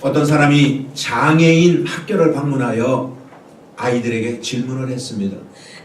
어떤 사람이 장애인 학교를 방문하여 아이들에게 질문을 했습니다.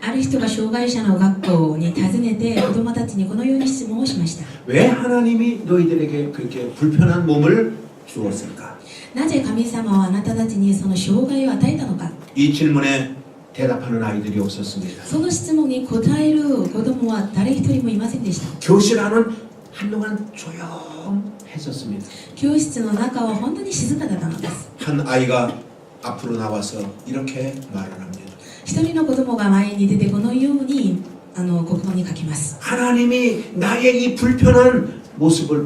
ある人が障害者の学校に訪ねて子供たちにこのように質問をしました。 왜 하나님이 너희들에게 그렇게 불편한 몸을 주었을까? なぜ神様はあなたたちにその障害を与えたのか。 이 질문에 대답하는 아이들이 없었습니다. その質問に答える子供は誰一人もいませんでした。 교실 안은 한동안 조용했었습니다. 教室の中は本当に静かだったのです。 한 아이가 앞으로 나와서 이렇게 말을 합니다. 一人の子供が前に出てこのように国語に書きます。 하나님이 나의 이 불편한 모습을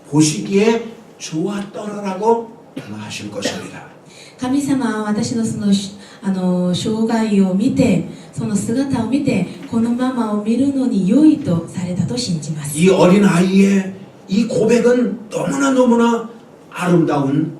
보시기에 좋았더라라고 하실 것입니다. 神様は私のその障害を見て、その姿を見て、このママを見るのに良いとされたと信じます。 이 어린 아이의 이 고백은 너무나 아름다운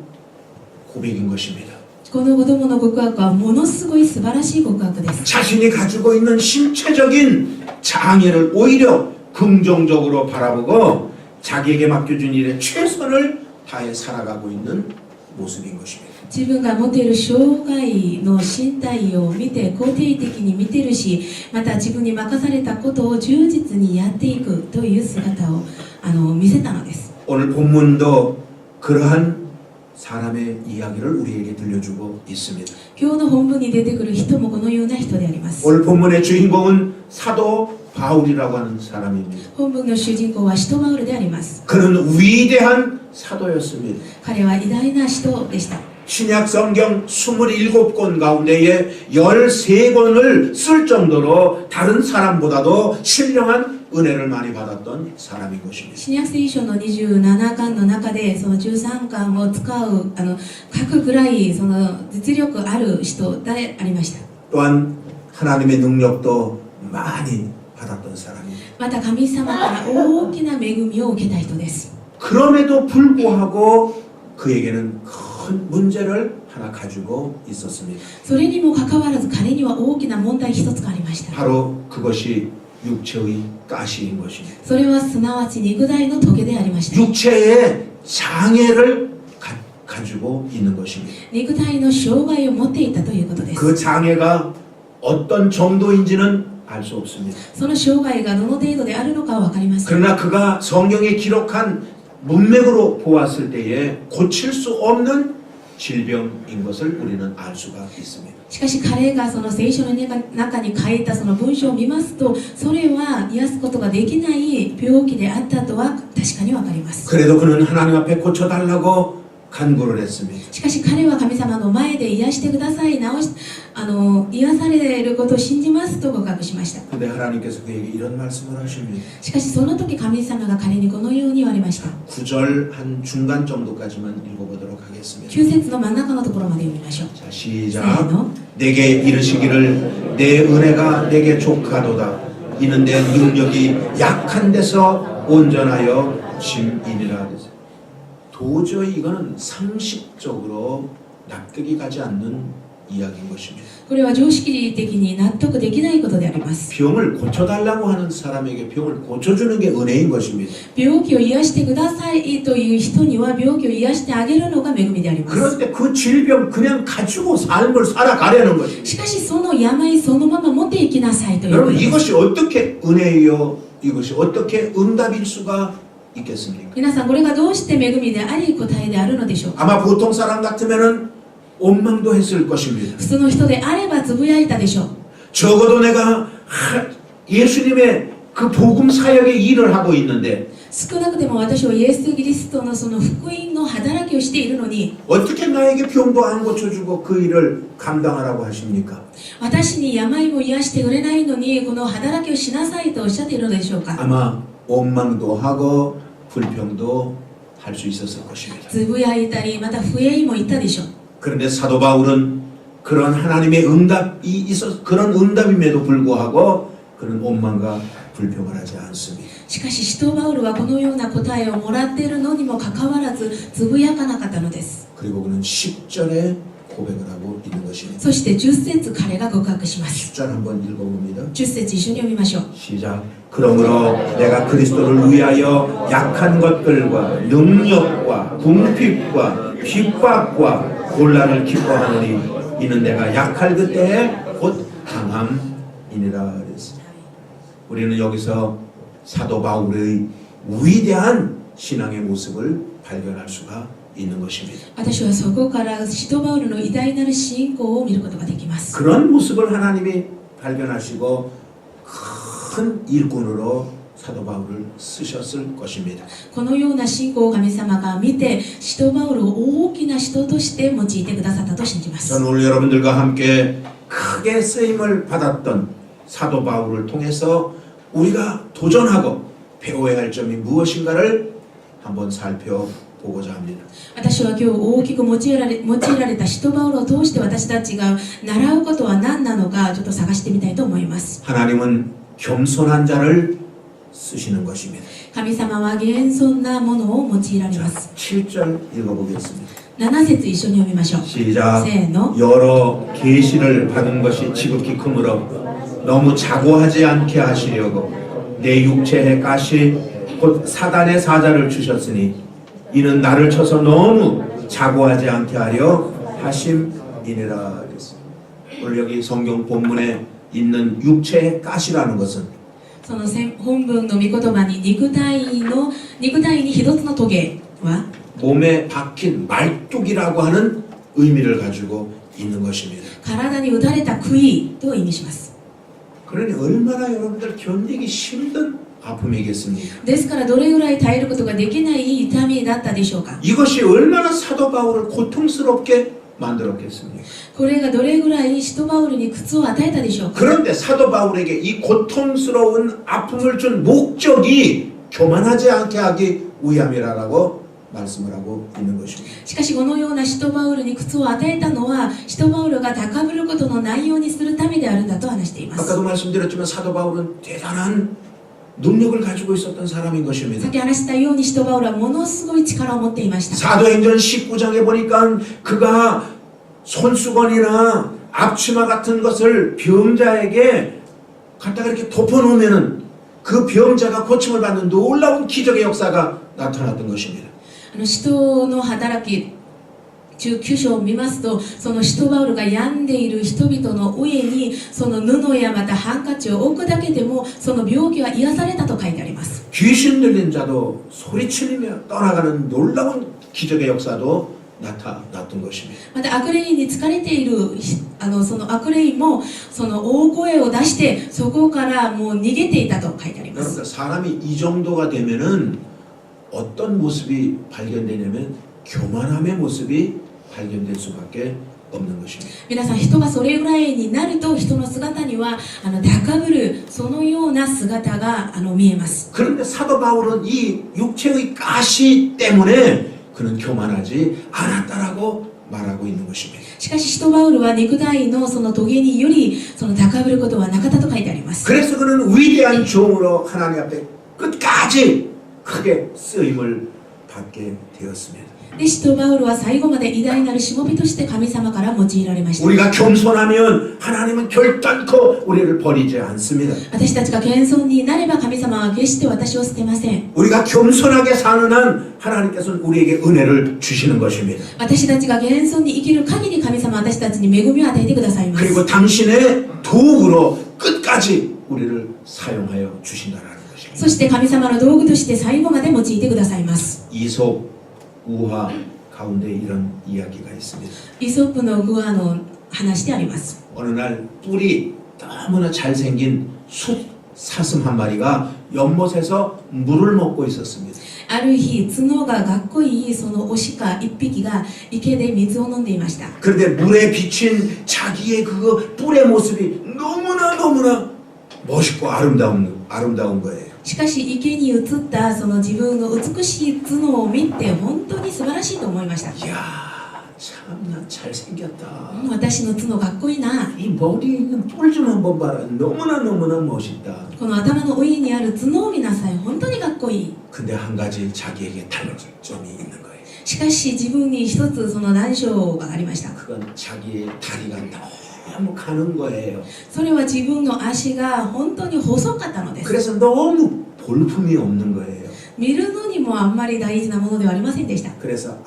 고백인 것입니다. この子供の告白はものすごい素晴らしい告白です。 자신이 가지고 있는 신체적인 장애를 오히려 긍정적으로 바라보고 자기에게 맡겨준 일에 최선을 다해 살아가고 있는 모습인 것입니다. 自分が持っている障害の身体を見て肯定的に見てるし、また自分に任されたことを充実にやっていくという姿を見せたのです。 오늘 본문도 그러한 사람의 이야기를 우리에게 들려주고 있습니다. 今日の本文に出てくる人もこのような人であります。 오늘 본문의 주인공은 사도 바울이라고 하는 사람입니다. 本文の主人公は使徒バウルであります。 그는 위대한 사도였습니다. 彼は偉大な使徒でした。 신약 성경 27권 가운데에 13권을 쓸 정도로 다른 사람보다도 신령한 은혜를 많이 받았던 사람인 것입니다. 新約聖書の27巻の中でその13巻を使う書くぐらいその実力ある人でありました。 또한 하나님의 능력도 많이 받았던 사람입니다. また神様から大きな恵みを受けた人です。 그럼에도 불구하고 그에게는 큰 문제를 하나 가지고 있었습니다. それにもかかわらず彼には大きな問題一つがありました。 바로 그것이 육체의 가시인 것입니다. それはすなわち肉体のトゲでありました。 육체의 장애를 가지고 있는 것입니다. 肉体の障害を持っていたということです。 그 장애가 어떤 정도인지는 알 수 없습니다. その障害がどの程度であるのかは分かりません。 그러나 그가 성경에 기록한 문맥으로 보았을 때에 고칠 수 없는 질병인 것을 우리는 알 수가 있습니다. しかし彼がその聖書の中に書いたその文章を見ますと、それは癒すことができない病気であったとは確かに分かります。 그래도 그는 하나님 앞에 고쳐달라고 간구를 했습니다. しかし彼は神様の前で癒してください、癒されることを信じますと告白しました。 근데 하나님께서 그에게 이런 말씀을 하십니다. しかしその時神様が彼にこのように言われました。 9절 한 중간 정도까지만 읽어보도록 하겠습니다. 9節の真ん中のところまで読みましょう。 자, せ 시작. ーの。 내게 이르시기를 내 은혜가 내게 족하도다. 이는 내 능력이 약한 데서 온전하여 짐이니라. 도저히 이거는 상식적으로 납득이 가지 않는 이야기인 것입니다. これは常識的に納得できないことであります。 병을 고쳐달라고 하는 사람에게 병을 고쳐주는 게 은혜인 것입니다. 病気を癒してくださいという人には病気を癒してあげるのが恵みであります。 그런데 그 질병 그냥 가지고 삶을 살아가려는 것입니다. しかしその病そのまま持っていきなさいということ 여러분 です。 이것이 어떻게 은혜요? 이것이 어떻게 응답일 수가 있겠습니까? 皆さんこれがどうして恵みであり答えであるのでしょうか。 아마 보통 사람 같으면은 원망도 했을 것입니다. 普通の人であればつぶやいたでしょう。 적어도 내가 예수님의 그 복음 사역의 일을 하고 있는데 少なくても私はイエス・キリストのその福音の働きをしているのに、 어떻게 나에게 병도 안 고쳐주고 그 일을 감당하라고 하십니까? 私に病も癒してくれないのにこの働きをしなさいとおっしゃっているのでしょうか。 아마 원망도 하고 불평도 할 수 있었을 것입니다. つぶやいたりまた不栄も言ったでしょう。 그런데 사도 바울은 그런 하나님의 그런 응답임에도 불구하고 그는 원망과 불평을 하지 않습니다. しかし使徒バウルはこのような答えをもらっているのにもかかわらずつぶやかなかったのです。 그리고 그는 10절에 고백을 하고 있는 것입니다. そして10節彼が告白します。 10절 한번 읽어봅니다. 10節一緒に読みましょう。 시작. 그러므로 내가 그리스도를 위하여 약한 것들과 능력과 궁핍과 핍박과 곤란을 기뻐하노니 이는 내가 약할 그때에 곧 강함이니라 그랬습니다. 우리는 여기서 사도 바울의 위대한 신앙의 모습을 발견할 수가 있는 것입니다. 私はそこから使徒パウロの偉大なる信仰を見ることができます。 그런 모습을 하나님이 발견하시고 큰 일꾼으로 사도 바울을 쓰셨을 것입니다. このような信仰を神様が見て、使徒パウロを大きな使徒として用いてくださったと信じます。 저는 오늘 여러분들과 함께 크게 쓰임을 받았던 사도 바울을 통해서 우리가 도전하고 배워야 할 점이 무엇인가를 한번 살펴보고자 합니다. 私は今日大きく用いられた使徒パウロを通して私たちが習うことは何なのかちょっと探してみたいと思います。 하나님은 겸손한 자를 쓰시는 것입니다. 神様は謙遜なものを用いられます。 7절 읽어보겠습니다. 7節一緒に読みましょう。 시작. せーの。 여러 계시를 받은 것이 지극히 크므로 너무 자고하지 않게 하시려고 내 육체의 가시 곧 사단의 사자를 주셨으니 이는 나를 쳐서 너무 자고하지 않게 하려 하심이니라. 오늘 여기 성경 본문에 있는 육체의 가시라는 것은 その本文の御言葉に肉体に一つのトゲは 몸에 박힌 말뚝이라고 하는 의미를 가지고 있는 것입니다. 体に打たれた杭と意味します。 그러니 얼마나 여러분들 견디기 힘든 아픔이겠습니까? ですからどれぐらい耐えることができない痛みだったでしょうか。 이것이 얼마나 사도 바울을 고통스럽게 만들었겠습니까? これがどれぐらい使徒パウロに苦痛を与えたでしょうか。 그런데 사도 바울에게 이 고통스러운 아픔을 준 목적이 교만하지 않게 하기 위함이라고 말씀을 하고 있는 것입니다. しかしこのような使徒パウロに苦痛を与えたのは使徒パウロが高ぶることのないようにするためであるんだと話しています。 아까도 말씀드렸지만 사도 바울은 대단한 능력을 가지고 있었던 사람인 さ 것입니다. っき話したように使徒パウロはものすごい力を持っていました。 사도행전 19장에 보니까 그가 손수건이나 앞치마 같은 것을 병자에게 갖다가 이렇게 덮어놓으면은 그 병자가 고침을 받는 놀라운 기적의 역사가 나타났던 것입니다. 使徒の働き19章を見ますと、その使徒パウロが病んでいる人々の上にその布やまたハンカチを置くだけでもその病気は癒されたと書いてあります。 귀신 들린 자도 소리치며 떠나가는 놀라운 기적의 역사도 나타났던 것입니다. また悪霊に疲れているその悪霊もその大声を出してそこからもう逃げていたと書いてあります。 여러분들 사람이 이 정도가 되면은 어떤 모습이 발견되냐면 교만함의 모습이 발견될 수밖에 없는 것입니다. 皆さん、人がそれぐらいになると人の姿には高ぶるそのような姿が見えます。 그런데 사도 바울은 이 육체의 가시 때문에 그는 교만하지 않았다라고 말하고 있는 것입니다. しかし使徒パウロは肉体のその棘によりその高ぶることはなかったと書いてあります。 그래서 그는 위대한 종으로 하나님 앞에 끝까지 크게 쓰임을 받게 되었습니다. で使徒パウロは最後まで偉大なるしもべとして神様から用いられました。 우리가 겸손하면 하나님은 결단코 우리를 버리지 않습니다. 私たちが謙遜になれば神様は決して私を捨てません。 우리가 겸손하게 사는 한 하나님께서는 우리에게 은혜를 주시는 것입니다. 私たちが謙遜に生きる限り神様は私たちに恵みを与えてくださいます。 그리고 당신의 도구로 끝까지 우리를 사용하여 주신다는 것입니다. そして神様の道具として最後まで用いてくださいます。 이솝 우화 가운데 이런 이야기가 있습니다. イソップのグアの話であります。 어느 날 뿔이 너무나 잘생긴 숫 사슴 한 마리가 연못에서 물을 먹고 있었습니다. ある日、角がかっこいいそのオシカ一匹が池で水を飲んでいました。 그런데 물에 비친 자기의 그 뿔의 모습이 너무나 멋있고 아름다운 거예요. しかし池に映ったその自分の美しい角を見て本当に素晴らしいと思いました。 이야 참나 잘생겼다. 私の角かっこいいな。 이 머리에 있는 뿔 좀 한번 봐라. 너무나 멋있다. この頭の上にある角を見なさい。本当にかっこいい。 근데 한 가지 자기에게 단점이 있는 거예요. しかし自分に一つその難所がありました。 그건 자기의 다리가 너무 가는 거예요. それは自分の足が本当に細かったのです。 그래서 너무 볼품이 없는 거예요. 見るのにもあんまり大事なものではありませんでした。 그래서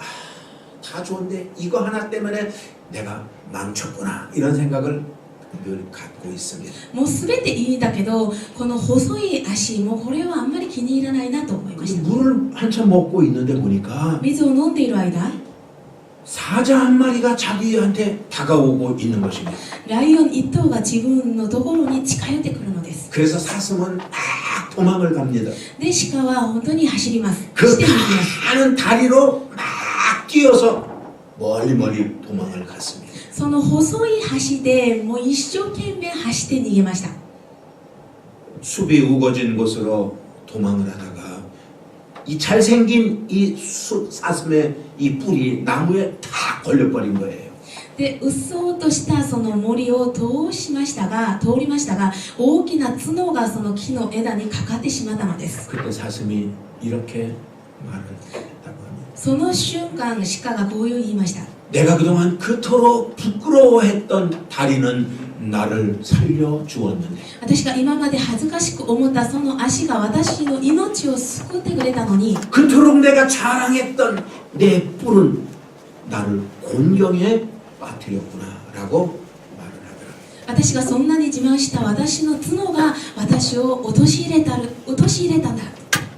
다 좋은데 이거 하나 때문에 내가 망쳤구나 이런 생각을 늘 갖고 있습니다. もう全ていいんだけど、この細い足、もうこれはあんまり気に入らないなと思いまし 그 た。 물을 한참 먹고 있는데 보니까 水を飲んでいる間、 사자 한 마리가 자기한테 다가오고 있는 것입니다. ライオン一頭が自分のところに近寄ってくるのです。 그래서 사슴은 막 도망을 갑니다. で、鹿は本当に走ります。 그 走って逃げます。 많은 다리로 막 뛰어서 멀리 도망을 갔습니다. その細い橋でもう一生懸命走って逃げました。 숲이 우거진 곳으로 도망을 하다가 이 잘생긴 이 사슴의 이 뿔이 나무에 다 걸려버린 거예요. で、うっそうとしたその森を通りましたが、大きな角がその木の枝にかかってしまったのです。 그때 사슴이 이렇게 말을 했다고 합니다. その瞬間、鹿がこう言いました。 내가 그동안 그토록 부끄러워했던 다리는 나를 살려주었는데 私が今まで恥ずかしく思ったその足が私の命を救ってくれたのに、 그토록 내가 자랑했던 내 뿔은 나를 곤경에 빠뜨렸구나 라고 말을 하더라고요. 私がそんなに自慢した私の角が私を陥れたんだ。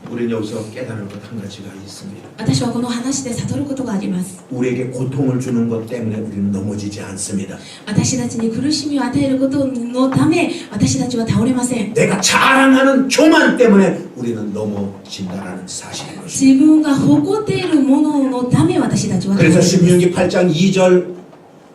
우리는 여기서 깨달을 것 한 가지가 있습니다. 私はこの話で悟ることがあります。 우리에게 고통을 주는 것 때문에 우리는 넘어지지 않습니다. 私たちに苦しみを与えることのため、私たちは倒れません。 내가 자랑하는 교만 때문에 우리는 넘어진다라는 사실인 것입니다. 自分が誇っているもののため私たちは倒れ 그래서 ます。 신명기 8장 2절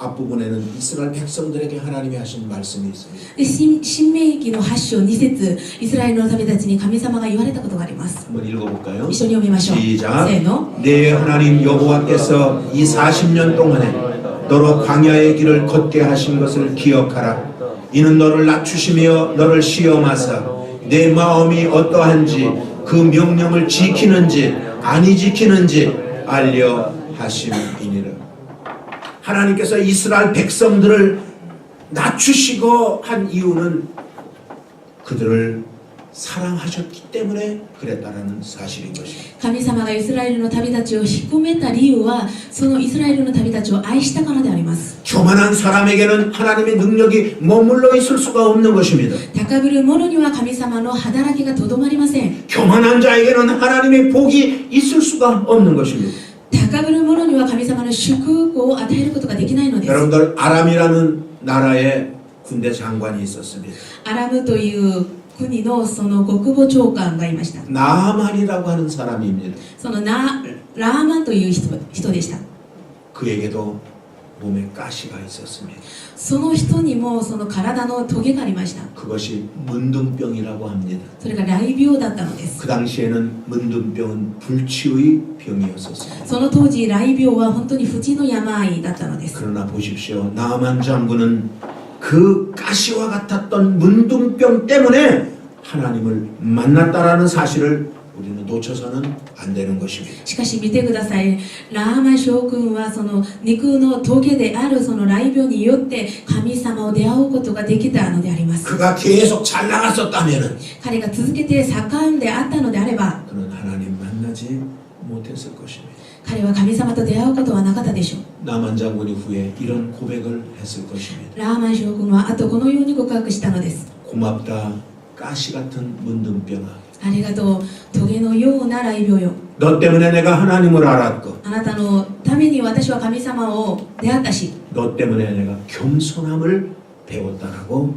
앞부분에는 이스라엘 백성들에게 하나님이 하신 말씀이 있습니다. で新明記の8章2節、イスラエルの民たちに神様が言われたことがあります。 한번 읽어볼까요? 一緒に読みましょう。 시작. せーの。 내 하나님 여호와께서 이 40년 동안에 너로 광야의 길을 걷게 하신 것을 기억하라. 이는 너를 낮추시며 너를 시험하사 내 마음이 어떠한지 그 명령을 지키는지 아니 지키는지 알려 하심이니라. 하나님께서 이스라엘 백성들을 낮추시고 한 이유는 그들을 사랑하셨기 때문에 그랬다라는 사실인 것입니다. 神様がイスラエルの民たちを低めた理由は、そのイスラエルの民たちを愛したからであります。 교만한 사람에게는 하나님의 능력이 머물러 있을 수가 없는 것입니다. 高ぶる者には神様の働きがとどまりません。 교만한 자에게는 하나님의 복이 있을 수가 없는 것입니다. 高ぶる者には神様の祝福を与えることができないのです。 여러분들 아람이라는 나라에 군대 장관이 있었습니다. アラムという国のその国防長官がいました。 나만이라고 하는 사람입니다. そのラーマンという人でした。 그에게도 몸에 가시가 있었습니다. その人にもその体のトゲがありました。 그것이 문둥병이라고 합니다. それが雷病だったのです。 그 당시에는 문둥병은 불치의 병이었었습니다. その当時雷病は本当に不治の病だったのです。 그러나 보십시오. 나만 장군은 그 가시와 같았던 문둥병 때문에 하나님을 만났다라는 사실을 우리는 놓쳐서는 안 되는 것입니다. しかし見てください。ラーマ将軍はその肉の峠であるその雷病によって神様を出会うことができたのであります。 그가 계속 잘 나갔었다면은 彼が続けて盛んであったのであれば、 그는 하나님 만나지 못했을 것입니다. 彼は神様と出会うことはなかったでしょう。 나만 장군이 후에 이런 고백을 했을 것입니다. ラーマン将軍はあとこのように告白したのです。 고맙다 가시 같은 문둥병아. ありがとう、トゲのような雷病よ。 너 때문에 내가 하나님을 알았고 あなたのために私は神様を出会ったし、 너 때문에 내가 겸손함을 배웠다라고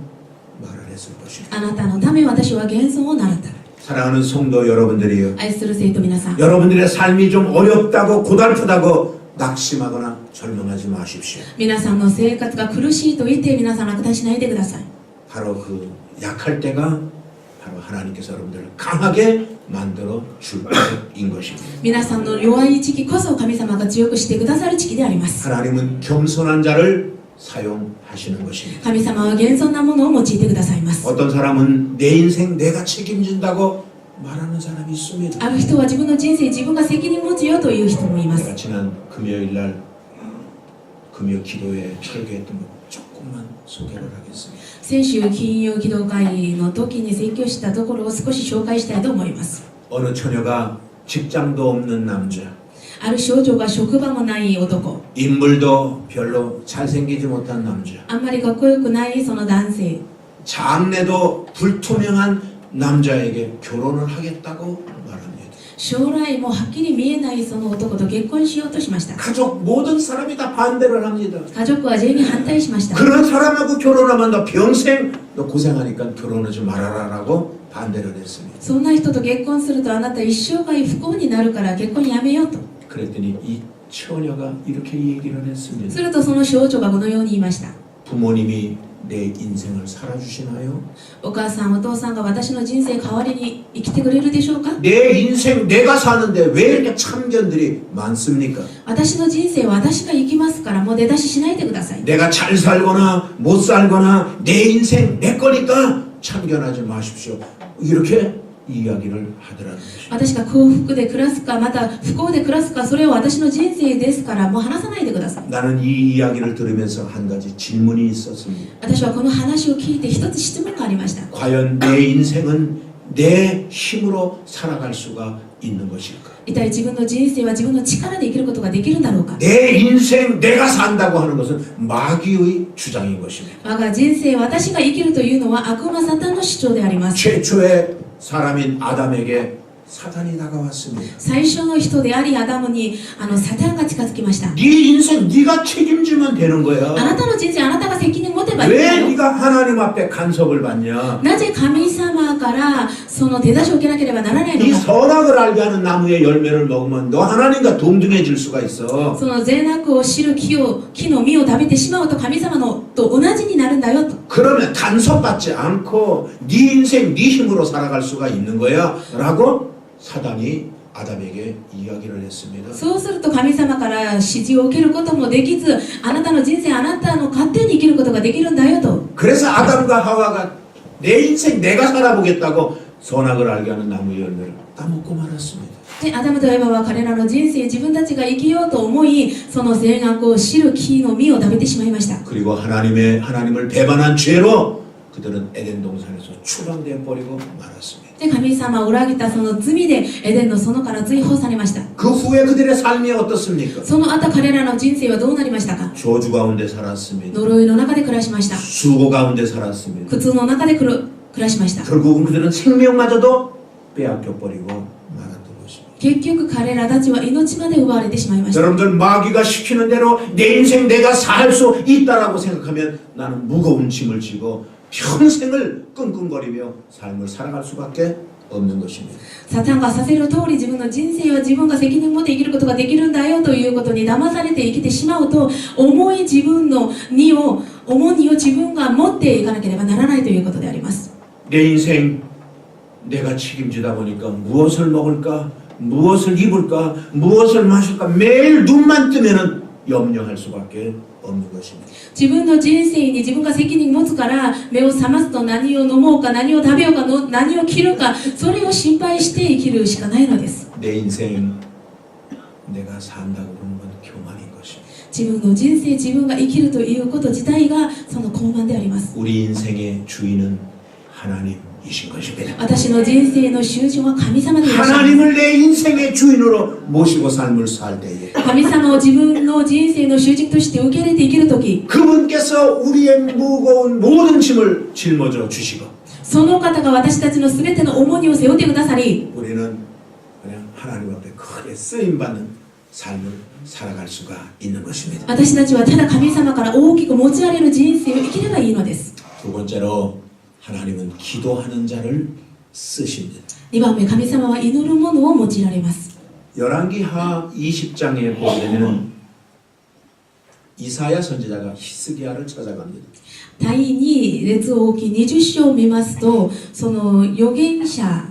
말을 했을 것입니다. あなたのため私は謙遜を習った。 사랑하는 성도 여러분들이요. 愛する生徒皆さん、 여러분들의 삶이 좀 어렵다고 고달프다고 낙심하거나 절망하지 마십시오. 皆さんの生活が苦しいと言って皆さん落胆しないでください。 바로 그 약할 때가 바로 하나님께서 여러분들을 강하게 만들어 줄 때인 것입니다. 皆さんの弱い時期こそ神様が強くしてくださる時期であります。 하나님은 겸손한 자를 사용하시는 것입니다. 神様は謙遜なものを用いてくださいます。 어떤 사람은 내 인생 내가 책임진다고 말하는 사람이 있습니다. ある人は自分の人生自分が責任持つよという人もいます。 내가 지난 금요일 날 금요 기도에 설교했던 거 조금만 소개를 하겠습니다. 先週金曜祈祷会の時に説教したところを少し紹介したいと思います。 어느 처녀가 직장도 없는 남자, ある少女が職場もない男、 인물도 별로 잘생기지 못한 남자, あんまりかっこよくないその男性、 장래도 불투명한 남자에게 결혼을 하겠다고 말합니다. 将来もはっきり見えないその男と結婚しようとしました。 가족 모든 사람이 다 반대를 합니다. 家族は全員反対しました。 그런 사람하고 결혼하면 너 평생 너 고생하니까 결혼하지 말아라라고 반대를 했습니다. そんな人と結婚するとあなた一生涯不幸になるから結婚やめようと。 그랬더니 이 처녀가 이렇게 얘기를 す 했습니다. るとその少女がこのように言いました。 부모님이 내 인생을 살아주시나요? お母さんお父さんが私の人生代わりに生きてくれるでしょうか。 내 인생 내가 사는데 왜 이렇게 참견들이 많습니까? 私の人生は私が生きますからもう出だししないでください。 내가 잘 살거나 못 살거나 내 인생 내 거니까 참견하지 마십시오. 이렇게 이야기를 하더라는 것입니다. 私が幸福で暮らすかまた不幸で暮らすかそれは私の人生ですからもう話さないでください。 나는 이 이야기를 들으면서 한 가지 질문이 있었습니다. 私はこの話を聞いて一つ質問がありました。 과연 내 인생은 내 힘으로 살아갈 수가 있는 것일까? 一体自分の人生は自分の力で生きることができるんだろうか。 내 인생 내가 산다고 하는 것은 마귀의 주장인 것입니다. 我が人生私が生きるというのは悪魔サタンの主張であります。 최초의 사람인 아담에게 사탄이 다가왔습니다. 最初の人でありアダムにサタンが近づきました。 네 인생 네가 책임지면 되는 거야. あなたの人生あなたが責任持てばいいんだ 왜 よ。 네가 하나님 앞에 간섭을 받냐? なぜ神様からその手出しを受けなければならないの 이 か。 선악을 알게 하는 나무의 열매를 먹으면 너 하나님과 동등해질 수가 있어. その善悪を知る木の実を食べてしまうと神様のと同じになるんだよと。 그러면 간섭받지 않고 네 인생 네 힘으로 살아갈 수가 있는 거야 라고 사단이 아담에게 이야기를 했습니다. そうすると神様から指示を受けることもできずあなたの人生あなたの勝手に生きることができるんだよと。 그래서 아담과 하와가 내 인생 내가 살아보겠다고 선악을 알게 하는 나무의 열매를 따먹고 말았습니다. でアダムとエバは彼らの人生自分たちが生きようと思いその善悪を知る木の実を食べてしまいました。 그리고 하나님을 배반한 죄로 그들은 에덴 동산에서 추방되어 버리고 말았습니다. で神様を裏切ったその罪でエデンの園から追放されました。 그 후에 그들의 삶이 어떻습니까? その後彼らの人生はどうなりましたか。 저주 가운데 살았습니다. 呪いの中で暮らしました。 수고 가운데 살았습니다. 苦痛の中で暮らしました。 결국은 그들은 생명마저도 빼앗겨 버리고 말았던 것입니다. 結局彼らたちは命まで奪われてしまいました。 여러분들 마귀가 시키는 대로 내 인생 내가 살 수 있다라고 생각하면 나는 무거운 짐을 지고 평생을 끙끙거리며 삶을 살아갈 수밖에 없는 것입니다. サタンがさせる通り自分の人生は自分が責任を持って生きることができるんだよということに騙されて生きてしまうと重い自分の重荷を自分が持っていかなければならないということであります。 내 인생 내가 책임지다 보니까 무엇을 먹을까 무엇을 입을까 무엇을 마실까 매일 눈만 뜨면은 염려할 수밖에 없는 것입니다. 自分の人生に自分が責任を持つから目を覚ますと何を飲もうか何を食べようか何を着るかそれを心配して生きるしかないのです。 내 인생 내가 산다고 그러는 건 교만인 것입니다. 自分の人生自分が生きるということ自体がその傲慢であります。 우리 인생의 주인은 하나님이신 것입니다. 私の人生の主人は神様でいらっしゃいます。 하나님을 내 인생의 주인으로 모시고 삶을 살 때에 神様を自分の人生の主人として受け入れて生きるとき 그분께서 우리의 무거운 모든 짐을 짊어져 주시고 その方が私たちのすべての重荷を背負ってくださり 우리는 그냥 하나님 앞에 크게 쓰임받는 삶을 살아갈 수가 있는 것입니다. 私たちはただ神様から大きく持ち上げる人生を生きればいいのです。 두 번째로 하나님은 기도하는 자를 쓰십니다. 2番目神様は祈る者を用いられます。 열왕기하 20장에 보게 되면 이사야 선지자가 히스기야를 찾아갑니다. 第2列王記20章を見ますとその預言者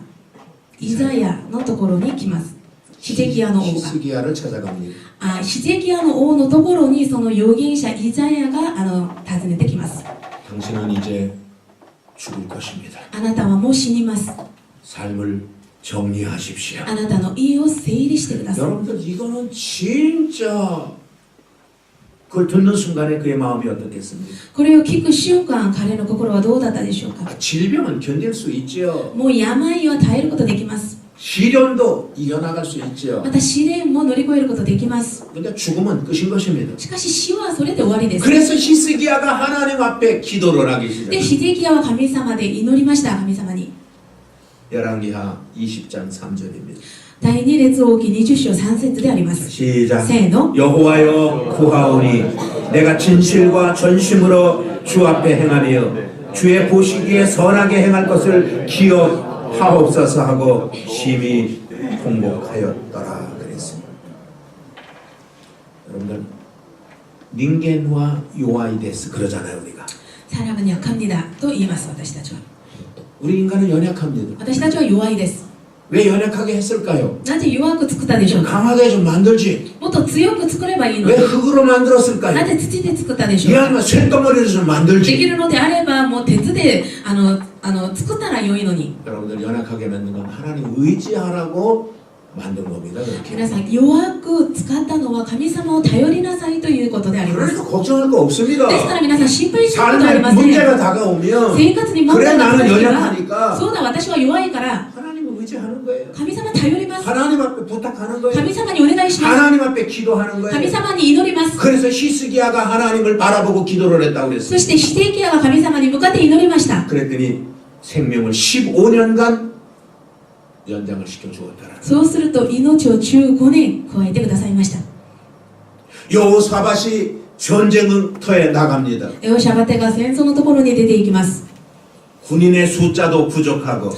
イザヤのところに来ます。ヒゼキヤの王が 히스기야를 찾아갑니다. ヒゼキヤの王のところにその預言者イザヤが訪ねてきます。 당신은 이제 죽을 것입니다. あなたはもう死にます。 삶을 정리하십시오. あなたの家を整理してください。 여러분들 이거는 진짜 그걸 듣는 순간에 그의 마음이 어떻겠습니까? これを聞く瞬間、彼の心はどうだったでしょうか。 질병은 견딜 수 있지요. もう病は耐えることできます。 시련도 이겨나갈 수 있지요. また試練も乗り越えることできます。 근데 죽음은 끝인 것입니다. しかし死はそれで終わりです。 그래서 히스기야가 하나님 앞에 기도를 하기 で、 시작합니다. ヒゼキヤは神様で祈りました、神様に。 열왕기하 20장 3절입니다. 第二列王記20章3節であります。 시작. せーの。 여호와여 구하오니 내가 진실과 전심으로 주 앞에 행하며 주의 보시기에 선하게 행할 것을 기억하옵소서 하고 심히 통곡하였더라 그랬습니다. 여러분들 닌겐화 요아이 데스 그러잖아요 우리가. さらばには神だと言います、私たちは。 우리 인간은 연약합니다. 私たちは弱いです。 왜 연약하게 했을까요? なぜ弱く作ったでしょ 좀 うか。 강하게 좀 만들지. もっと強く作ればいいの 왜 に。 흙으로 만들었을까요? なぜ土で作ったでしょうか。 이왕이면 쇳덩어리로 좀 でき 만들지. るのであれば、もう鉄で作ったら良いのに。 여러분들 연약하게 만든 건 하나님 의지하라고 만든 겁니다. 皆 그렇게. さん、弱く使ったのは神様を頼りなさいということであります。 그러니까 걱정할 거 없습니다. ですから皆さん、心配することはあり 삶에 ません。 문제가 다가오면 生活に問 그래 題が来 나는 た時は、 연약하니까 そうだ、私は弱いから、 하나님을 의지하는 거예요. 神様頼ります。 하나님 앞에 부탁하는 거예요. 神様にお願いします。 하나님 앞에 기도하는 神 거예요. 様に祈ります。 그래서 히스기야가 하나님을 바라보고 기도를 했다고 そ 그랬어요. してヒゼキヤが神様に向かって祈りました。 그랬더니 생명을 15년간 연장을 시켜 주었더라. そうすると命を15年加えてくださいました。 여호사밧이 전쟁터에 나갑니다. エホシャバテが戦争のところに出ていきます。 군인의 숫자도 부족하고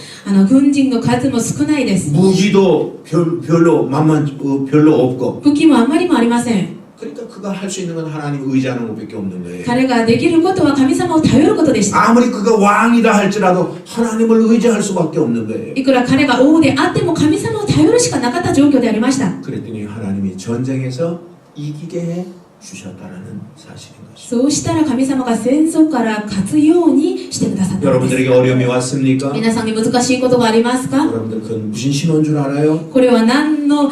軍人の数も少ないです。 무기도 별로 없고 武器もあんまりもありません。 그러니까 그가 할 수 있는 건 하나님 의지하는 것밖에 없는 거예요. 彼ができることは神様を頼ることでした。 아무리 그가 왕이다 할지라도 하나님을 의지할 수밖에 없는 거예요. いくら彼が王であっても神様を頼るしかなかった状況でありました。 그랬더니 하나님이 전쟁에서 이기게 해 주셨다는 사실인 것입니다. そうしたら神様が戦争から勝つようにしてくださったのです。 여러분들에게 어려움이 왔습니까? 皆さんに難しいことがありますか？ 여러분들 그건 무슨 신호인 줄 알아요? これは何の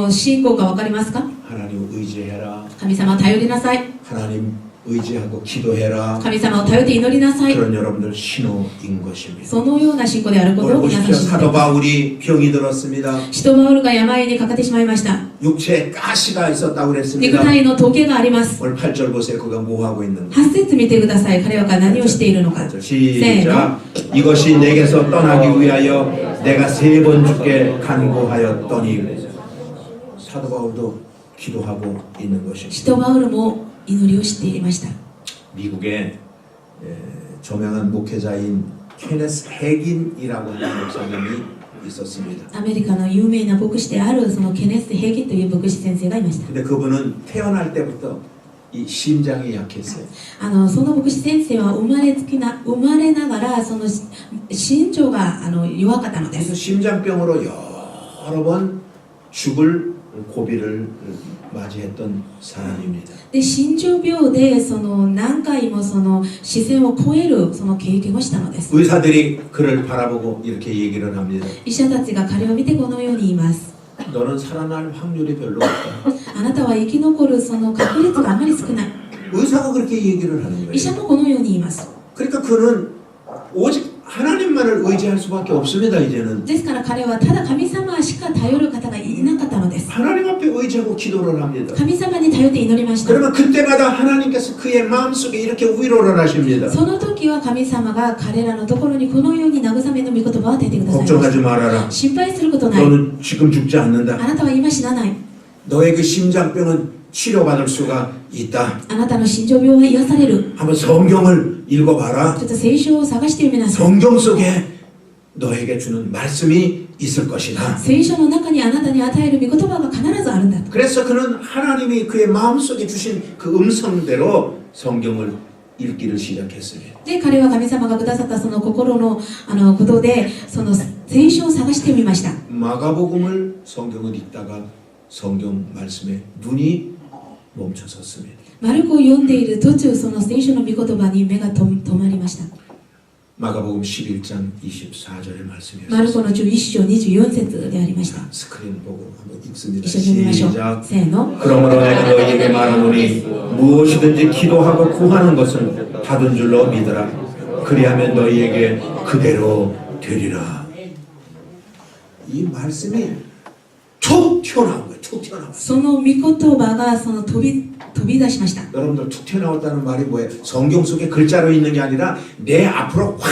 信仰か分かりますか？ 하나님 의지해라. 神様を頼りなさい。 하나님 의지하고 기도해라. 神様を頼って祈りなさい。 그런 여러분들 신호인 것입니다. そのような信仰であること 오늘 を皆さん 보십시오. 知ってい 사도 ます。 바울이 병이 들었습니다. 使徒バウルが病にかかってしまいました。 육체에 가시가 있었다고 肉 그랬습니다. 体のトゲがあります。 오늘 8절 보세요. 그가 뭐 하고 있는가? 8節見てください。彼は何をしているのか。 시작. 이것이 내게서 떠나기 위하여 내가 3번 주께 간구하였더니. 사도 바울도 기도하고 있는 것입니다. 使徒バウルも祈りをしていました。 미국의 저명한 목회자인 케네스 해긴이라고 하는 목사님이 있었습니다. アメリカの有名な牧師であるそのケネス・ヘギという牧師先生がいました。 근데 그분은 태어날 때부터 이 심장이 약했어요. その牧師先生は生まれながらその心臓が弱かったので 그래서 す。 심장병으로 여러 번 죽을 고비를 맞이했던 사람입니다. で心臓病で何回も視線を超えるその経験をしたのです。 의사들이 그를 바라보고 이렇게 얘기를 합니다. 医者たちが彼を見てこのように言います。 너는 살아날 확률이 별로 없다. あなたは生き残るその確率があまり少ない。 의사가 그렇게 얘기를 하는 医者 거예요. もこのように言います。 그러니까 그는 오직 하나님만을 의지할 수밖에 없습니다. 이제는 ですから彼はただ神様しか頼る方がいなかったのです。 하나님 앞에 의지하고 기도를 합니다. 神様に頼って祈りました。 그러면 그때마다 하나님께서 그의 마음속에 이렇게 위로를 하십니다. その時は神様が彼らのところにこのように慰めの御言葉を与えてくださいました。 걱정하지 말아라. 心配することない。 너는 지금 죽지 않는다. あなたは今死なない。 너의 그 심장병은 치료받을 수가 있다. あなたの心臓病は癒される。 한번 성경을 읽어봐라. ちょっと聖書を探してみなさい。 성경 속에 너에게 주는 말씀이 있을 것이다. 聖書の中にあなたに与える御言葉が必ずあるんだ。 그래서 그는 하나님이 그의 마음속에 주신 그 음성대로 성경을 읽기를 시작했습니다. で、彼は神様がくださったその心のことで、その聖書を探してみました。 마가복음을 성경을 읽다가 성경 말씀에 눈이 멈춰섰습니다. マルコを読んでいる途中、その聖書の御言葉に目が止まりました。 마가복음 11장 24절의 말씀이었습니다. マルコの11章24節でありました。 스크린 보고 한번 읽습니다. 一緒に読みましょう。 시작. せーの。 그러므로 내가 너희에게 말하노니 무엇이든지 기도하고 구하는 것은 받은 줄로 믿으라. 그리하면 너희에게 그대로 되리라. 이 말씀이 툭 튀어나온 거예요. 툭 튀어나온 거예요. その御言葉が飛び出しました。 여러분들 툭 튀어나왔다는 말이 뭐예요? 성경 속에 글자로 있는 게 아니라 내 앞으로 확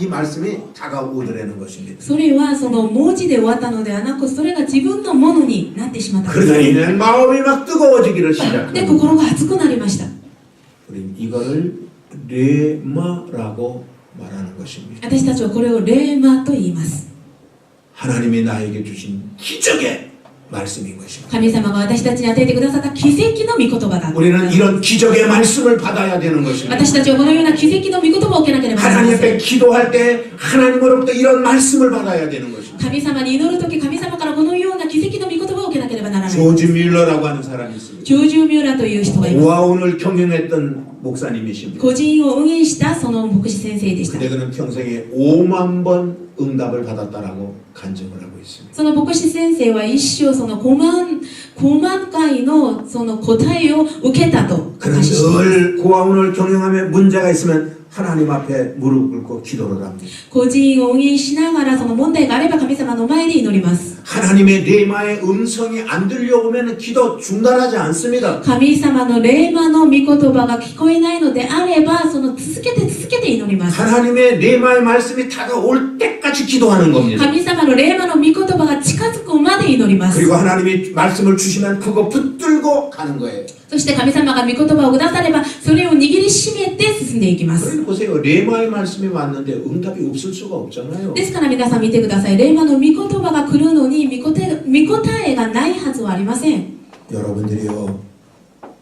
이 말씀이 다가오더라는 것입니다. それはその文字で終わったのではなく、それが自分のものになってしまったんです。 그러더니 내 마음이 막 뜨거워지기를 で、 시작합니다. 心が熱くなりました。 우린 이거를 레마라고 말하는 것입니다. 私たちはこれをレーマと言います。 하나님이 나에게 주신 기적의 말씀인 것입니다. 神様が私たちに与えてくださった奇跡の御言葉だ。 우리는 이런 기적의 말씀을 받아야 되는 것입니다. 私たちはこのような奇跡の御言葉を受けなければなりま 하나님 せん。 앞에 기도할 때 하나님으로부터 이런 말씀을 받아야 되는 것입니다. 神様に祈るとき、神様からこのような奇跡の御言葉を受けなければならない。 조지 뮬러라고 하는 사람이 있습니다. ジョージ・ミューラーという人がいます。 고아원을 경영했던 목사님이십니다. 個人を運営したその牧師先生でした。 근데 그는 평생에 5만 번 응답을 받았다라고 간증을 하고 있습니다. その牧師先生は一生その5万回のその答えを受けたと 그는 証ししています。 늘 고아원을 경영하며 문제가 있으면 하나님 앞에 무릎 꿇고 기도를 합니다. 個人を運営しながらその問題があれば神様の前で祈ります。 하나님의 레마의 음성이 안 들려오면 기도 중단하지 않습니다. 神様のレーマの御言葉が聞こえないのであれば、その続けて祈ります。 하나님의 레마의 말씀이 다가올 때까지 기도하는 겁니다. 神様のレーマの御言葉が近づくまで祈ります。 그리고 하나님이 말씀을 주시면 그거 붙들고 가는 거예요. そして神様が御言葉をくだされば、それを握りしめて進んでいきます。 그러니 보세요. 레마의 말씀이 왔는데 응답이 없을 수가 없잖아요. ですから皆さん見てください。レーマの御言葉が来るのに御答えがないはずはありません。 여러분들이요,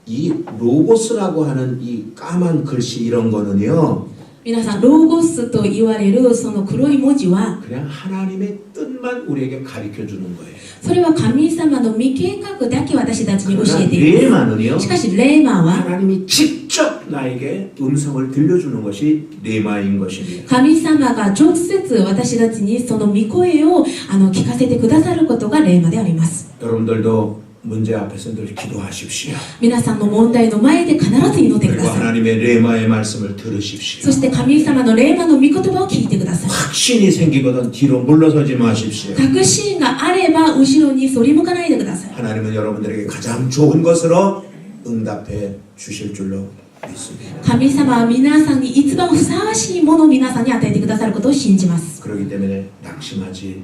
이 로고스라고 하는 이 까만 글씨 이런 거는요, 皆さん、ローゴスと言われるその黒い文字は、 그냥 하나님의 뜻만 우리에게 가르쳐 주는 거예요. それは神様の未計画だけ私たちに教 그러나 えています。 레마는요, しかしレーマは 하나님이 직접 나에게 음성을 들려주는 것이 레마인 것입니다. 神様が直接私たちにその御声を聞かせてくださることがレーマであります。 여러분들도 문제 앞에서 늘 기도하십시오. 皆さんの問題の前で必ず祈ってく 그리고 ださい。 하나님의 레마의 말씀을 들으십시오. そして神様のレーマの御言葉を聞いてください。 확신이 생기거든 뒤로 물러서지 마십시오. 確信があれば後ろに反り向かないでください。 하나님은 여러분들에게 가장 좋은 것으로 응답해 주실 줄로 믿습니다. 神様は皆さんに一番ふさわしいものを皆さんに与えてくださることを信じます。 그렇기 때문에 낙심하지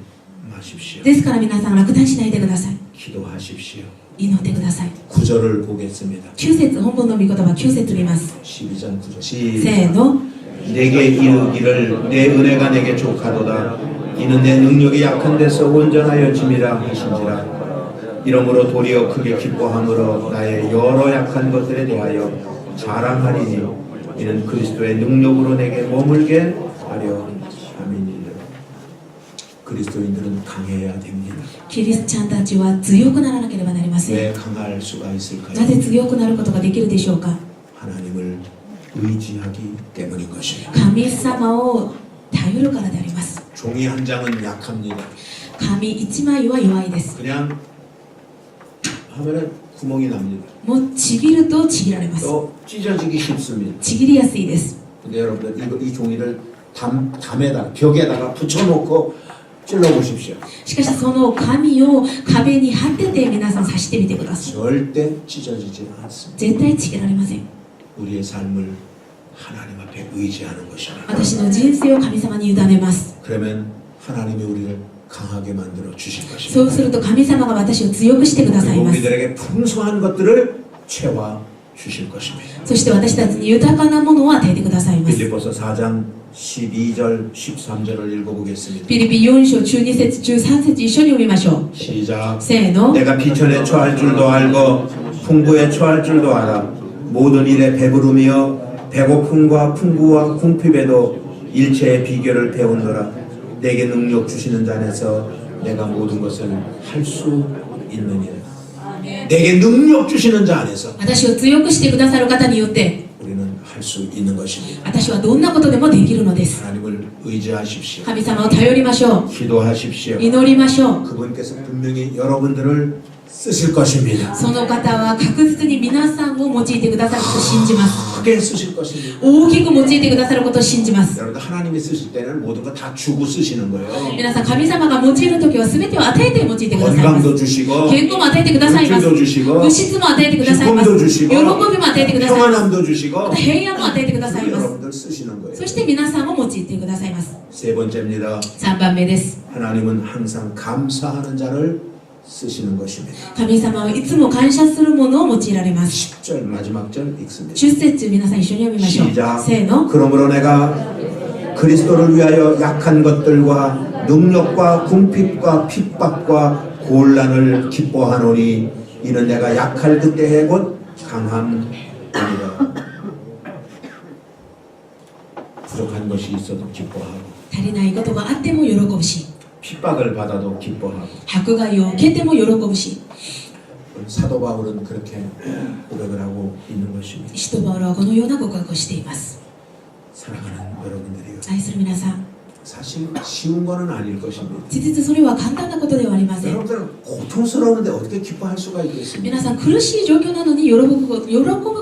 마십시오. ですから皆さん落胆しないでください。 기도하십시오. 祈ってください。 9절을 보겠습니다. 9節、本文の御言葉9節見ます。 12장 9절 せ 시작. ーの。 내게 이르기를 내 은혜가 내게 족하도다. 이는 내 능력이 약한 데서 온전하여 짐이라 하신지라. 이러므로 도리어 크게 기뻐함으로 나의 여러 약한 것들에 대하여 자랑하리니 이는 그리스도의 능력으로 내게 머물게 하려 함이니라. 그리스도인들은 강해야 됩니다. キリスチャンたちは強くならなければなりません。 왜 강할 수가 있을까요? なぜ強くなることができるでしょうか。 하나님을 의지하기 때문인 것입니다. 神様を頼るからであります。 종이 한 장은 약합니다. 紙一枚は弱いです。 그냥 하면은 구멍이 납니다. もうちぎるとちぎられます。 또 찢어지기 쉽습니다. ちぎりやすいです。 근데 여러분들 이 종이를 담에다 벽에다가 붙여놓고 찔러보십시오. しかしその紙を壁に貼ってて皆さん刺してみてください。 절대 찢어지지 않습니다. 絶対ちぎられません。 우리의 삶을 하나님 앞에 의지하는 것입니다. 私の人生を神様に委ねます。 그러면 하나님이 우리를 강하게 만들어 주실 そう 것입니다. すると神様が私を強くしてください 그리고 ます。 우리들에게 풍성한 것들을 채워 주실 것입니다. そして私たちに豊かなものを与えてくださいます。 빌립보서 4장 12절 13절을 읽어보겠습니다. ピリピ4章12節13節一緒に読みましょう。 시작. せーの。 내가 비천에 처할 줄도 알고 풍부에 처할 줄도 알아. 모든 일에 배부르며 배고픔과 풍부와 궁핍에도 일체의 비결을 배우노라. 내게 능력 주시는 자 안에서 내가 모든 것을 할 수 있느니라. 내게 능력 주시는 자 안에서 私を強くしてくださる方によって 우리는 할 수 있는 것입니다. 私はどんなことでもできるのです。 하나님을 의지하십시오. 神様を頼りましょ 기도하십시오. う。祈りましょう。 그분께서 분명히 여러분들을 쓰실 것입니다. その方は確実に皆さんを用いてくださることを信じます。 크게 쓰실 것입니다. 大きく用いてくださることを信じます。 여러분들 하나님이 쓰실 때는 모든 거 다 주고 쓰시는 거예요. 皆さん、神様が用いるときは全てを与えて用いてくださいます。 건강도 주시고 健康も与えてくださいます。 물질도 주시고 物質も与えてくださいます。 기쁨도 喜 주시고 びも与えてくださいます。 평안함도 주시고 また平安も与えてくださいます。 여러분들 쓰시는 거예요. そして皆さんも用いてくださいます。 세 번째입니다. 3番目です。 하나님은 항상 감사하는 자를 쓰시는 것입니다. 神様はいつも感謝するものを用いられます。 10절 마지막 절 읽습니다. 10節皆さん一緒に読みましょう。 시작. せーの。 그러므로 내가 그리스도를 위하여 약한 것들과 능력과 궁핍과 핍박과 곤란을 기뻐하노니 이는 내가 약할 그때에 곧 강함이니라. 부족한 것이 있어도 기뻐하고 足りないことがあっても喜ぶし、 핍박을 받아도 기뻐하고 迫害を受けても喜ぶし、 사도 바울은 그렇게 고백을 하고 있는 것입니다. 使徒パウロはこのような告白をしています。 사랑하는 여러분들이요. 愛する皆さん、 사실 쉬운 거는 아닐 것입니다. 事実それは簡単なことではありません。 여러분들은 고통스러운데 어떻게 기뻐할 수가 있겠습니까? 皆さん、苦しい状況なのに喜ぶ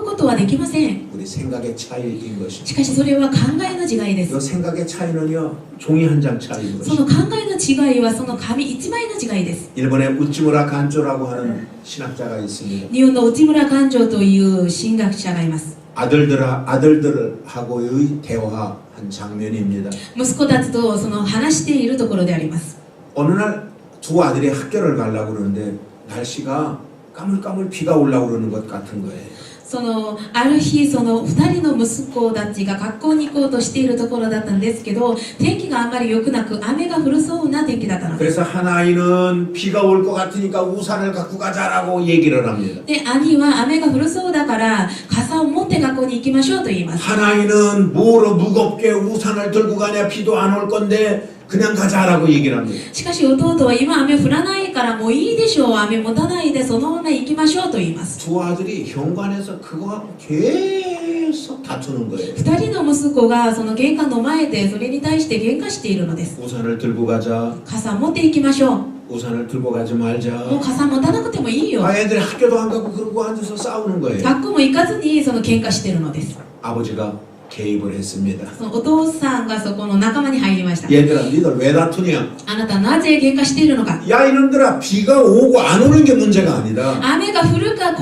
ことはできません。 우리 생각의 차이인 것입니다. しかしそれは考えの違いです。 이 생각의 차이는요 종이 한 장 차이인 その 것입니다. 考えの違いはその紙一枚の違いです。 일본에 우찌무라 간조라고 하는 신학자가 있습니다. 日本の内村勘定という神学者がいます。 아들들하고의 대화한 장면입니다. 息子たちとその話しているところであります。 어느 날 두 아들이 학교를 가려고 그러는데 날씨가 까물까물 비가 올라오고 그러는 것 같은 거예요. そのある日、その2人の息子たちが学校に行こうとしているところだったんですけど、天気があんまり良くなく雨が降るそうな天気だったのです。 그래서 한 아이는 비가 올 것 같으니까 우산을 갖고 가자라고 얘기를 합니다. で、兄は雨が降るそうだから傘を持って学校に行きましょうと言います。 한 아이는 뭐로 무겁게 우산을 들고 가냐 비도 안 올 건데 그냥 가자라고 얘기를 합니다. しかし弟は今雨降らないからもういいでしょう、雨持たないでそのまま行きましょうと言います。 두 아들이 현관에서 그거하고 계속 다투는 거예요. 2人の息子がその玄関の前でそれに対して喧嘩しているのです。 우산을 들고 가자. 傘持って行きましょう。 우산을 들고 가지 もう 말자. 傘持たなくてもいいよ。 아, 애들이 학교도 안 가고 그러고 앉아서 싸우는 거예요. 学校も行かずにその喧嘩してるのです。 아버지가 개입을 했습니다. そのお父さんがそこの仲間に入りました。 얘들아 니들 왜 다투냐? あなたなぜ喧嘩しているのか。 야 이놈들아 비가 오고 안 오는 게 문제가 아니다. 雨が降るか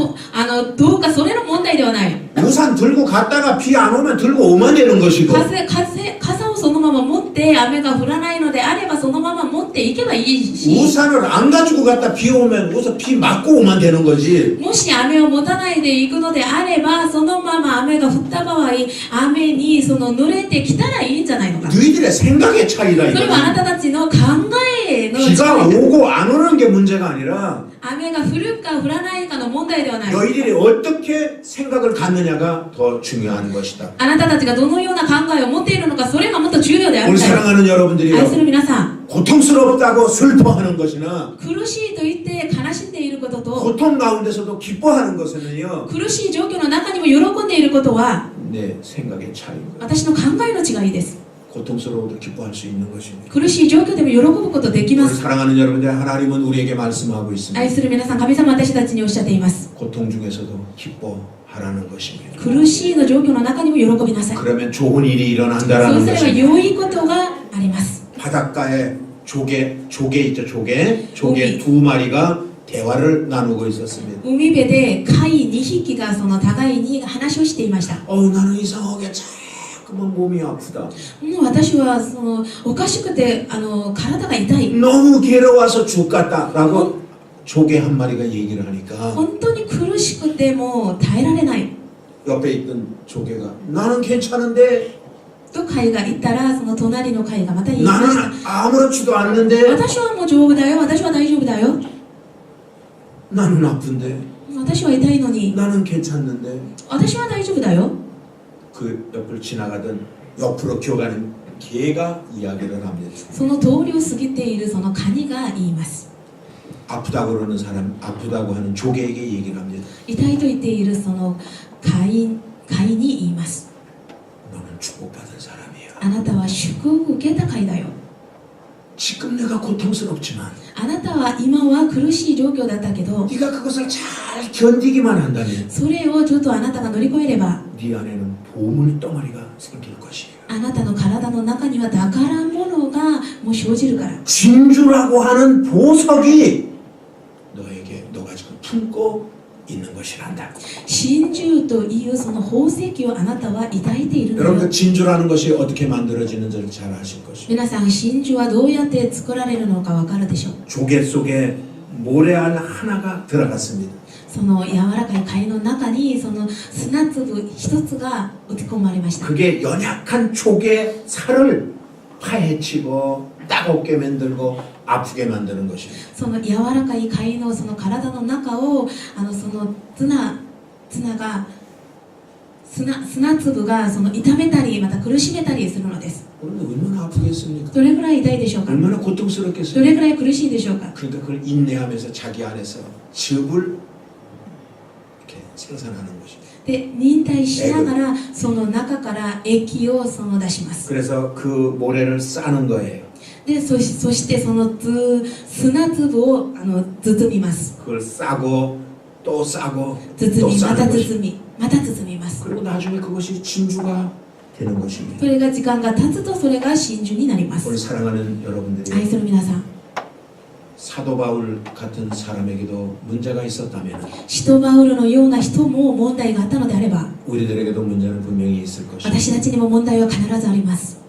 どうかそれの問題ではない。 우산 들고 갔다가 비 안 오면 들고 오면 되는 것이고 傘をそのまま持って雨が降らないのであればそのまま持っていけばいいし、 우산을 안 가지고 갔다 비 오면 우선 비 맞고 오면 되는 거지. もし雨を持たないで行くのであればそのまま雨が降った場合雨にその濡れてきたらいいんじゃないのか。 너희들의 생각의 차이다 それはあな 이거. たたちの考えの 비가 違い。 오고 안 오는 게 문제가 아니라 雨が降るか降らないかの問題ではない。 너희들이 어떻게 생각을 갖느냐가 더 중요한 것이다. あなたたちがどのような考えを持っているのか、それがもっと重要である 우리 んだよ。 사랑하는 愛す 여러분들이요 る皆さん、 고통스럽다고 슬퍼하는 것이나 苦しいと言って悲しんでいることと、 고통 가운데서도 기뻐하는 것은요 苦しい状況の中にも喜んでいることは 내 생각의 차이인 거예요. 私の考えの違いです。 고통스러워도 기뻐할 수 있는 것입니다. 苦しい状況でも喜ぶことできま 우리 す。 사랑하는 여러분들 하나님은 우리에게 말씀하고 있습니다. 愛する皆さん、神様は私たちにおっしゃっています。 고통 중에서도 기뻐하라는 것입니다. 苦しいの状況の中にも喜びなさい。 그러면 좋은 일이 そう 일어난다라는 すれば 것입니다. 良いことがあります。 바닷가에 조개 있죠. 조개 조개. 두 마리가 대화를 나누고 있었습니다. 海辺で貝2匹がその互いに話をしていました。 나는 이상하게 자꾸만 몸이 아프다. もう私はそのおかしくて体が痛い。 너무 괴로워서 죽겠다라고 조개 한 마리가 얘기를 하니까 本当に苦しくてもう耐えられない。 옆에 있던 조개가 나는 괜찮은데 と貝が言ったら、その隣の貝がまた言いまし 나는 た。 아무렇지도 않는데 私はもう丈夫だよ。私は大丈夫だよ。 나는 아픈데 私は痛いのに。 나는 괜찮는데 私は大丈夫だよ。 그 옆을 지나가던 옆으로 기어가는 개가 이야기를 합니다. その通りを過ぎているそのカニが言います。 아프다고 그러는 사람, 아프다고 하는 조개에게 얘기를 합니다. 痛いと言っているその貝に言います。 축복받은 사람이야. あなたは祝福を受けた会だよ。 지금 내가 고통스럽지만 あなたは今は苦しい状況だったけど、 네가 그것을 잘 견디기만 한다면 それをちょっとあなたが乗り越えれば、 네 안에는 보물덩어리가 생길 것이에요. あなたの体の中には宝物がもう生じるから。 진주라고 하는 보석이 너가 지금 품고 있는 것이란다. 真珠というその宝石をあなたは抱いているの 여러분 よ。 그 진주라는 것이 어떻게 만들어지는지를 잘 아실 것입니다. 皆さん、真珠はどうやって作られるのかわかるでしょう。 조개 속에 모래알 하나가 들어갔습니다. その柔らかい貝の中にその砂粒一つが打ち込まれました。 그게 연약한 조개 살을 파헤치고 따갑게 만들고 아프게 만드는 것입니다. その柔らかい貝のその体の中をその砂粒がその痛めたりまた苦しめたりするのです。 얼마나 아프겠습니까? どれくらい痛いでしょうか。 얼마나 ど 고통스럽겠어요? れくらい苦しいでしょうか。 그러니까 그걸 인내하면서 자기 안에서 즙을 이렇게 생산하는 것입니다. で忍耐しながらその中から液をその出します。 그래서 그 모래를 싸는 거예요. でそしてその砂粒を包みます。 그걸 싸고 또 싸고 包 또 みまた 싸는 包 것입니다. みまた包みます。 그리고 나중에 그것이 진주가 되는 것입니다. それが時間が経つとそれが真珠になります。 우리 사랑하는 愛 여러분들이 する皆さん、 사도 바울 같은 사람에게도 문제가 있었다면 使徒バウルのような人も問題があったのであれば、 우리들에게도 문제는 분명히 있을 것입니다. 私たちにも問題は必ずあります。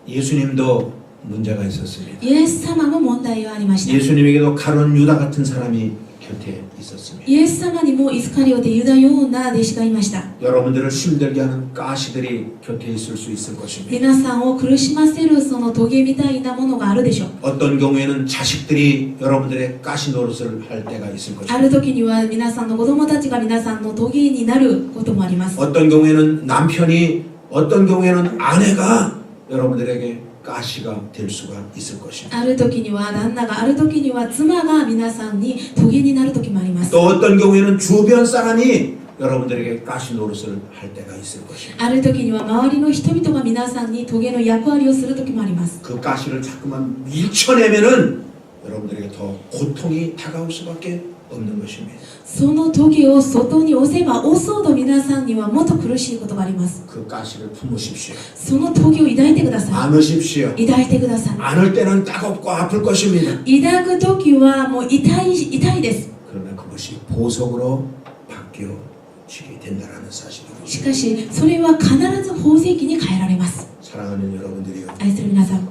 예수님도 문제가 있었습니다. イエス様も問題がありました。 예수님에게도 가룟 유다 같은 사람이 곁에 있었습니다. イエス様にもイスカリオテユダような弟子がいました。 여러분들을 힘들게 하는 가시들이 곁에 있을 수 있을 것입니다. 皆さんを苦しませるそのトゲみたいなものがあるでしょう。 어떤 경우에는 자식들이 여러분들의 가시 노릇을 할 때가 있을 あ 것입니다. る時には皆さんの子供たちが皆さんのトゲになることもあります。 어떤 경우에는 남편이 어떤 경우에는 아내가 여러분들에게 가시가 될 수가 있을 것입니다. ある時には旦那が、ある時には妻が皆さんにトゲになる時もあります。 또 어떤 경우에는 주변 사람이 여러분들에게 가시 노릇을 할 때가 있을 것입니다. ある時には周りの人々が皆さんにトゲの役割をする時もあります。 그 가시를 자꾸만 밀쳐내면은 여러분들에게 더 고통이 다가올 수밖에 없는 것입니다. そのトゲを外に押せば押すほど皆さんにはもっと苦しいことがあります。 그 가시를 품으십시오. そのトゲを抱いてくださ 안으십시오. い。抱いてください。 안을 때는 따갑고 아플 것입니다. 抱く時はもう痛いです。 그러나 그것이 보석으로 바뀌어지게 된다는 사실입니다. しかしそれは必ず宝石に変えられます。 사랑하는 여러분들이요. 愛する皆さん、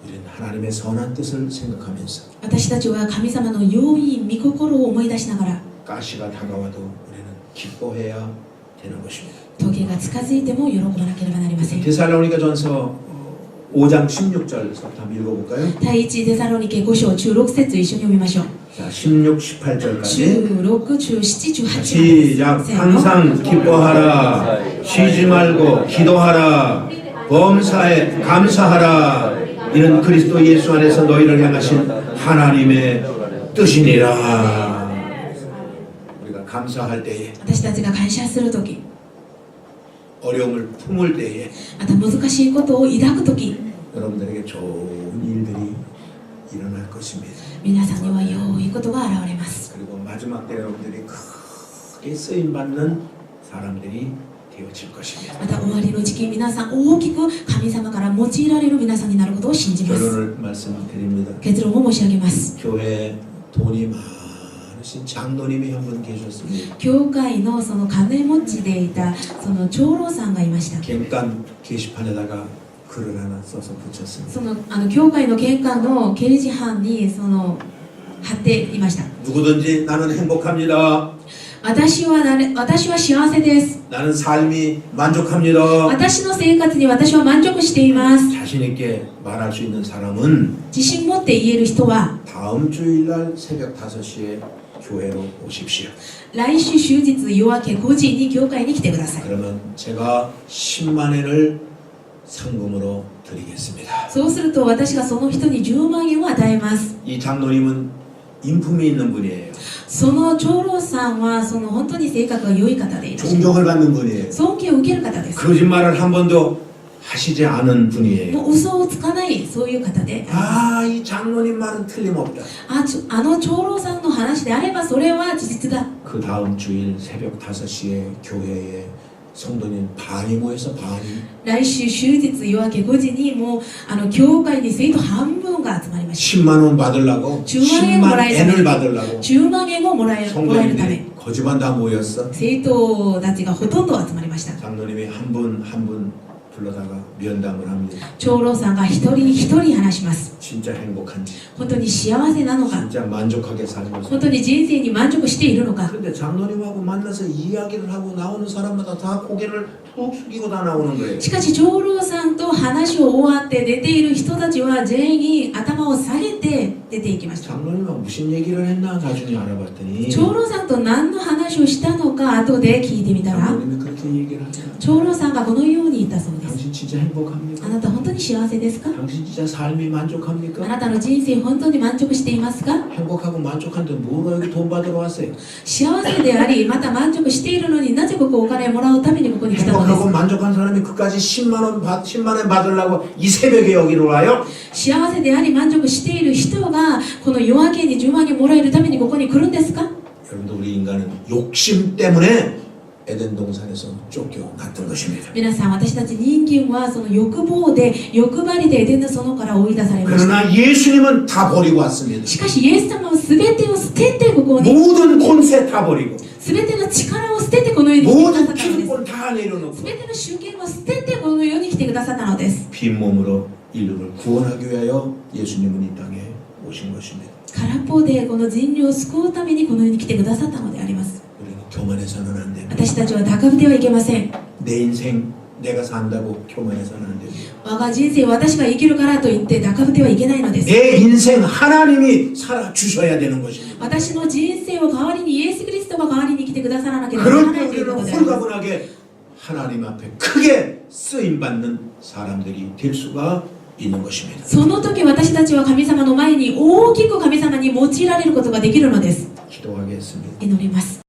우리는 하나님의 선한 뜻을 생각하면서 私たちは神様の良い御心を思い出しながら、 가시가 다가와도 우리는 기뻐해야 되는 것입니다. トゲが近づいても喜ばなければなりません。 데살로니가 전서 5장 16절부터 한번 읽어볼까요? 第一テサロニケ5章中6節一緒に読みましょう。 자, 16, 18절까지 中6、中7、中8 시작. 항상 기뻐하라. 쉬지 말고 기도하라. 범사에 감사하라. 이는 그리스도 예수 안에서 너희를 향하신 하나님의 뜻이니라. 우리가 감사할 때에, 私たちが感謝するとき、 어려움을 품을 때에 また難しいことを抱くとき、 여러분들에게 좋은 일들이 일어날 것입니다. 皆さんには良いことが現れます。 그리고 마지막 때 여러분들이 크게 쓰임 받는 사람들이 되어질 것입니다. また終わりの時期、皆さん大きく神様から用いられる皆さんになることを信じます。 결론을 말씀드립니다. 結論を申し上げます。 교회에 돈이 많으신 장로님이 한 분 계셨습니다. 教会のその金持ちでいたその長老さんがいました。 玄関게시판에다가 글을 하나 써서 붙였습니다. その教会の玄関の掲示板にその貼っていました。 누구든지 나는 행복합니다. 私は幸せです。 나는 삶이 만족합니다. 私の生活に私は満足しています。 자신 있게 말할 수 있는 사람은 自信持って言える人は 다음 주일날 새벽 5시에 교회로 오십시오. 来週終日夜明け5時に教会に来てください。 그러면 제가 10만 엔을 상금으로 드리겠습니다. そうすると私がその人に10万円を与えます。 이 장로님은 인품이 있는 분이에요. その長老さんはその本当に性格が良い方でいらっしゃる。 존경을 받는 분이에요. 尊敬を受受ける方です。 거짓말을 한 번도 하시지 않은 분이에요. もう嘘をつかないそういう方で、 아, 이 장로님 말은 틀림없다. あの長老さんの話であればそれは事実だ。 그 다음 주일 새벽 5시에 교회에 성도님 반이 모여서 반이 来週終日夜明け5時にもう教会に生徒半分が集まりまし 10만 원 받으려고 10万円 10만 もらえる 엔을 받으려고 た。10万円をもらえるため 성도님들이 거지반 다 모였어. 生徒たちがほとんど集まりました。 장로님이 한 분 한 분 불러다가 면담을 합니다. 長老さんが一人一人話します。 진짜 행복한지 本当に幸せなのか、 진짜 만족하게 살고 本 있어요. 当に人生に満足しているのか。 근데 장로님하고 만나서 이야기를 하고 나오는 사람마다 다 고개를 푹 숙이고 다 나오는 거예요. しかし長老さんと話を終わって出ている人たちは全員頭を下げて出ていきました。 장로님하고 무슨 얘기를 했나 나중에 알아봤더니 長老さんと何の話をしたのか後で聞いてみたら、 장로님이 그렇게 얘기를 하잖아요. 長老さんがこのように言ったそうです。 당신 진짜 행복합니까? あなた本当に幸せですか？ 당신 진짜 삶이 あ 만족합니까? なたの人生本当に満足していますか？ 행복하고 만족한데 뭐로 여기 돈 받으러 왔어요? 幸せでありまた満足しているのになぜここお金をもらうためにここに来たのです 행복하고 か？ 만족한 사람이 그까지 10만 원 받으려고 이 새벽에 여기로 와요? 幸せであり満足している人がこの夜明けに10万円もらえるためにここに来るんですか？ 여러분들 우리 인간은 욕심 때문에 에덴 동산에서 쫓겨났던 것입니다. 皆さん、私たち人間はその欲望で欲張りでエデンの園から追い出されました。 그러나 예수님은 다 버리고 왔습니다. しかしイエス様は全てを捨ててここに 모든 권세 다 버리고 全ての力を捨ててこの世に来てくださ 모든 ったのです。 기득권 다 내려놓고 全ての主権を捨ててこの世に来てくださったのです。 빈 몸으로 인류를 구원하기 위하여 예수님은 이 땅에 오신 것입니다. 空っぽでこの人類を救うためにこの世に来てくださったのであります。 우리는 교만해서는 안 됩니다. 私たちは高ぶってはいけません。 내 인생 내가 산다고 교만해서는 안 됩니다. 我が人生私が生きるからといって高ぶってはいけないのです。 내 인생 하나님이 살아 주셔야 되는 것입니다. 私の人生を代わりにイエス・キリストが代わりに来てくださらなければな 그럴 ら 때 ないというこ 우리는 とであります。 홀가분하게 하나님 앞에 크게 쓰임 받는 사람들이 될 수가 있는 것입니다. その時私たちは神様の前に大きく神様に用いられることができるのです。 기도하겠습니다. 祈ります。